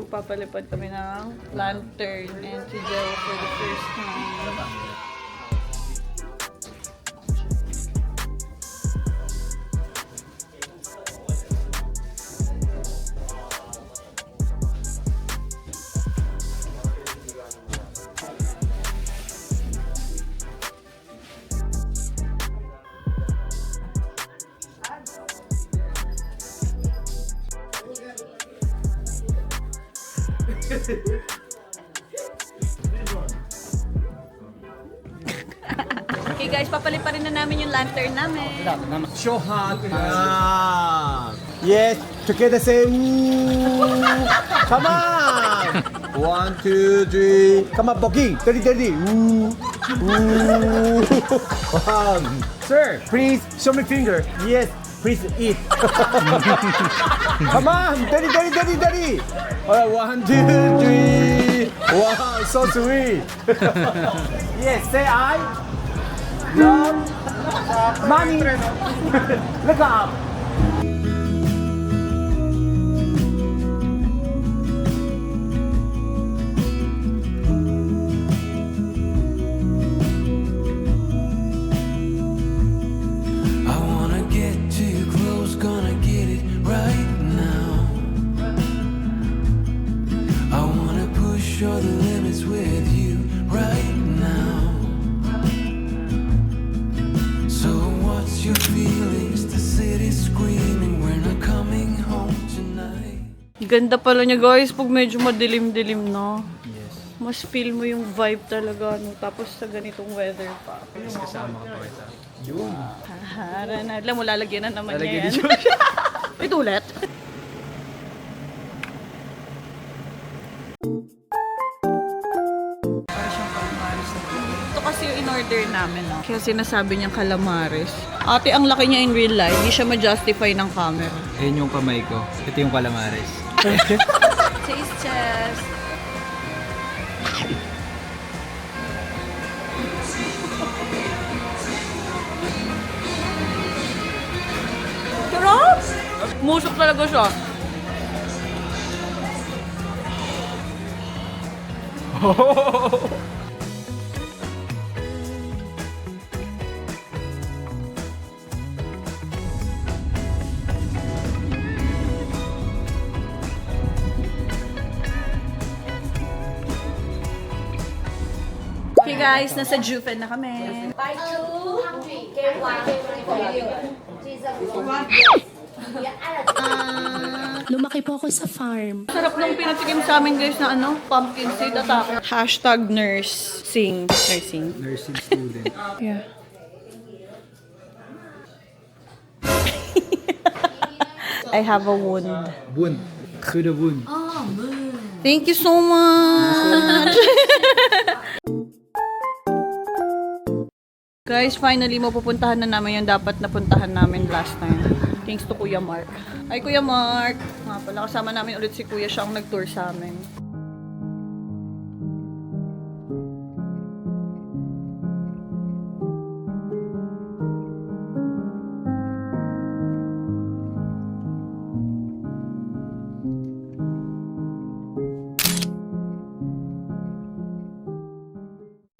magpapalipad kami ng lantern and si Joe for the first time. Okay guys, papaliparin na namin yung lantern namin. So hot. Yes, together say woo. Come on. 1, 2, 3. Come on, Boki. Daddy. Woo. Woo. Sir, please show me finger. Yes, please eat. Come on, daddy. Alright, 1, 2, 3. Wow, so sweet. Yes, say I love money. Look up. I wanna get too close, gonna get it right now. I wanna push all the limits with you right now. So what's your feelings? The city's screaming, we're not coming home tonight. Ganda pala niya guys pag medyo madilim-dilim na. Yes. Mas feel mo yung vibe talaga, no? Tapos sa ganitong weather pa. Mas kasama ka pa kita. Yun. Hara na. Alam mo, lalagyan na naman niya yan. Ito ulit. Ito kasi yung in-order namin. No? Kaya sinasabi niyang calamares. Ate, ang laki niya in real life. Hindi siya ma-justify ng camera. Ayan yung kamay ko. Ito yung calamares. Taste test. Sarap! Musok talaga siya. Okay guys, nasa Juven na kami. Buy two, get one for you. Lumaki po ako sa farm. Sarap nung pinatikim sa amin guys na ano, pumpkin seed attack. Hashtag nursing. Nursing student. Yeah. I have a wound. Wound. To the wound. Thank you so much! Guys, finally, mapupuntahan na namin yung dapat napuntahan namin last time. Thanks to Kuya Mark. Ay, Kuya Mark! Nga pala, kasama namin ulit si Kuya. Siya ang nag-tour sa amin.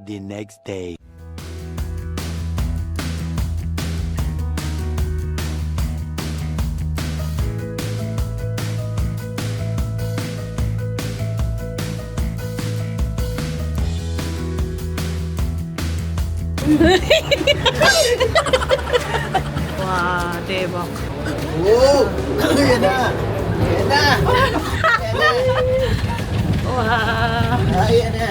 The next day. Wow, debak. Oh! Yan na! Yan na! Wow! Ayan na!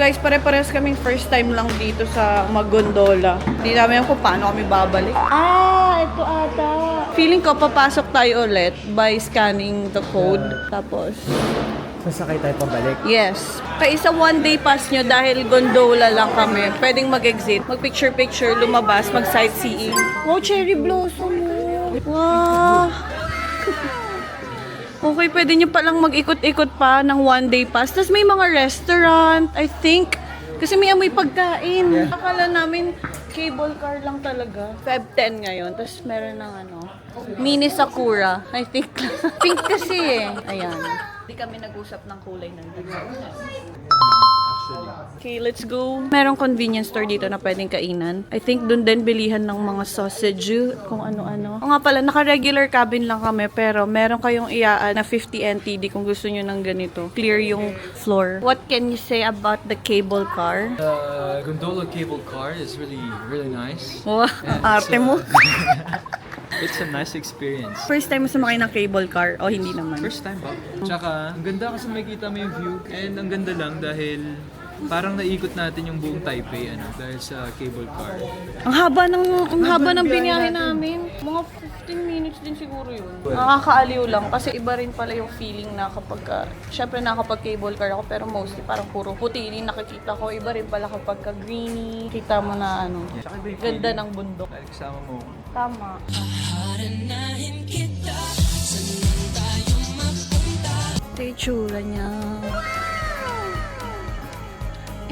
guys, pare-pares kaming first time lang dito sa Magondola. Hindi namin kung paano kami babalik. Ito ata. Feeling ko papasok tayo ulit by scanning the code. Tapos, Sasakay tayo pabalik. yes. Kaya sa one day pass nyo, dahil gondola lang kami, pwedeng mag-exit, mag-picture-picture, lumabas, mag-sightseeing. Wow, cherry blossom. Wow. Okay, pwede nyo palang mag-ikot-ikot pa ng one day pass. Tapos may mga restaurant, I think. Kasi may amoy pagkain. Akala namin cable car lang talaga. Feb 10 ngayon. Tapos meron ng mini sakura. I think. Pink kasi eh. Ayan. Hindi kami nag-usap ng kulay ng Okay, let's go. Merong convenience store dito na pwedeng kainan. I think dun din bilihan ng mga sausage, kung ano-ano. O nga pala, naka-regular cabin lang kami, pero meron kayong iaan na 50 NTD kung gusto nyo ng ganito. Clear yung floor. What can you say about the cable car? Gondola cable car is really nice. Wow, arte mo. It's a nice experience. First time mo sumakay ng cable car o hindi naman? First time ba? Tsaka, ang ganda kasi makikita mo yung view. And ang ganda lang dahil parang naikot natin yung buong Taipei dahil sa cable car. Ang haba ng biniyahe namin. Mga 15 minutes din siguro yun. Nakakaaliw lang kasi iba rin pala yung feeling na kapag syempre nakapag cable car ako pero mostly parang puro puti yung nakikita ko. Iba rin pala kapag greeny. Kita mo na Tsaka iba yung ganda feeling. ng bundok. Dahil kasama mo. Tama. Ito yung tsura niya.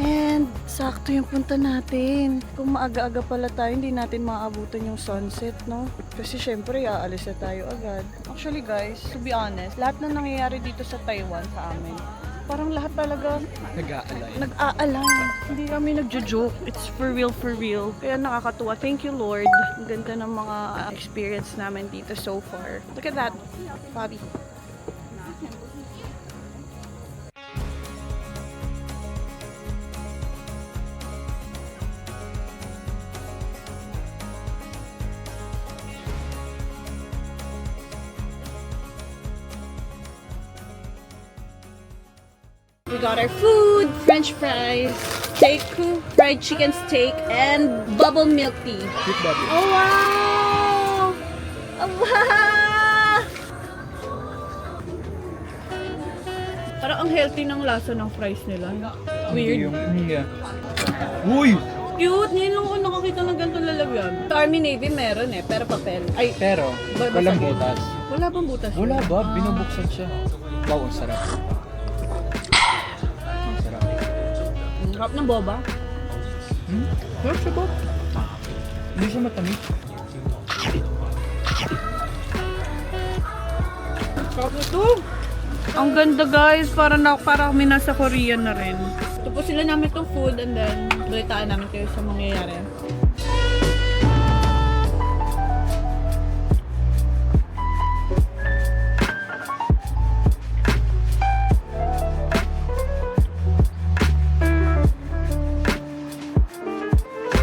And sakto yung punta natin. Kung maaga-aga pala tayo, hindi natin maaabutan yung sunset, no? Kasi syempre, aalis na tayo agad. Actually guys, to be honest, lahat na nangyayari dito sa Taiwan sa amin, parang lahat talaga Nag-aalay. nag-aalay. Hindi kami nagjo-joke. It's for real, for real. Kaya nakakatuwa. Thank you, Lord. Ang ganda ng mga experience namin dito so far. Look at that, Bobby. We got our food, French fries, steak, fried chicken steak, and bubble milk tea. Oh wow! Oh wow! Parang ang healthy ng lasa ng fries nila. Weird. Uy! Cute! Ngayon lang ako nakakita ng ganitong lalagyan. Sa Army Navy meron pero papel. Ay, Pero, walang butas. wala bang butas? Wala ba? Binubuksan siya. Wow, ang sarap. Ang sarap. Ang sarap ng boba. Sarap siya ba? Hindi siya matamis. Sarap ito! Ang ganda guys, para kami nasa Korea na rin. Tapos sila namin itong food and then balitaan namin kayo sa mangyayari.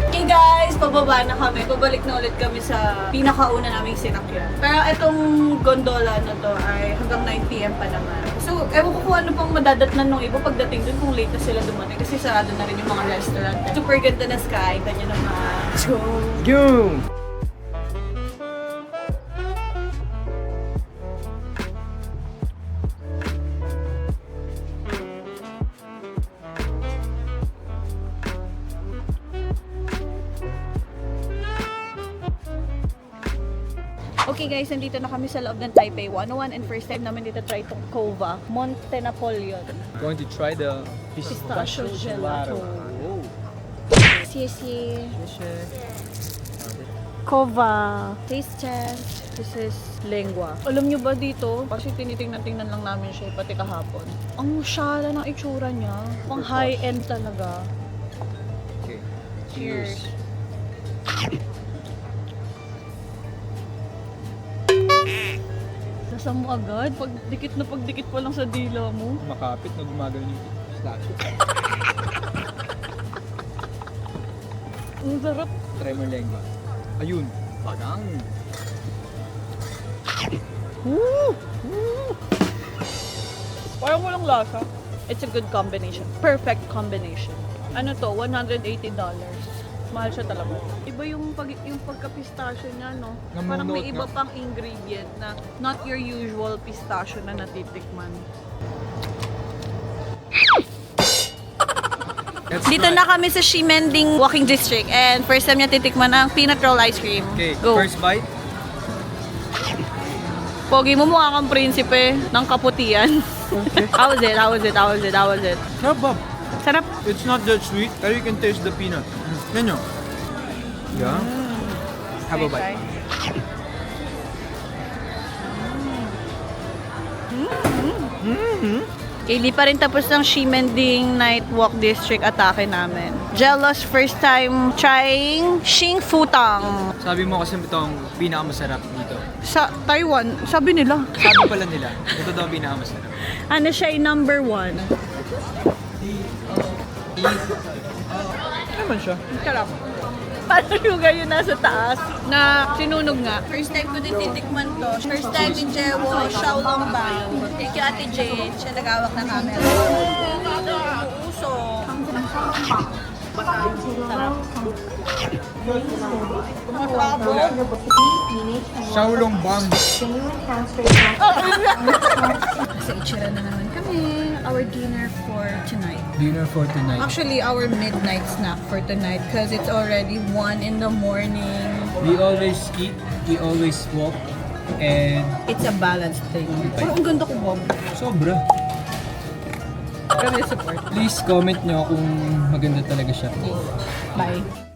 Okay guys, pababa na kami. Pabalik na ulit kami sa pinakauna naming sinakyan. Pero itong gondola na to ay hanggang 9 PM pa naman. So, ewan ko kung ano pang madadatnan nung iba pagdating dun kung late na sila dumating kasi sarado na rin yung mga restaurant. Super ganda na sky, kanya naman. Let's go! Yung! Okay guys, nandito na kami sa loob ng Taipei 101 and first time namin dito try itong Cova, Monte Napoleon. Going to try the Pistachio gelato. Oh. Sisi. Cova. Taste test. This is lengua. Alam nyo ba dito? Kasi tinitingnan-tingnan lang namin siya pati kahapon. Ang syala ng itsura niya. Pang high-end talaga. Okay. Cheers. Nasa mo agad? Pagdikit pa lang sa dila mo. Makapit na gumagano yung pistachio. Ang sarap. Try mo yung lengua. Ayun. Parang. Woo! Woo! Parang walang lasa. It's a good combination. Perfect combination. Ano to? $180. Mahal siya talaga. Iba yung pagka-pistachio niya, no? Parang may iba pang ingredient na not your usual pistachio na natitikman. Dito na kami sa Ximending Walking District and first time niya titikman ang peanut roll ice cream. Okay, Go. first bite. Pogi mo mukha kang prinsipe ng kaputian. How was it? How was it? How was it? How was it? Sarap. Sarap. It's not that sweet, pero you can taste the peanut. Yan yun. Yeah. Have a bite. Okay, di pa rin tapos ng Ximending Night Walk District atake namin. Jealous first time trying Xing Futang Sabi mo kasi itong pinakamasarap dito. sa Taiwan. Sabi nila. Sabi pala nila, ito daw ang pinakamasarap. Ano siya yung number 1? Ano naman siya? Sarap. Parang yung ganyan nasa taas na sinunog nga. First time ko din titikman to. First time in Jewo, Xiaolong Bao. Thank you, Ate Jane. Siya nagawak ng camera. Uso. Xiaolong Bang. Sa Ichira na naman kami. Our dinner for tonight. Dinner for tonight. Actually, our midnight snack for tonight because it's already 1 in the morning. We always eat, we always walk, and It's a balanced thing. Pero ang ganda ko, Bob. sobra. Kami support. Please comment nyo kung maganda talaga siya. Bye.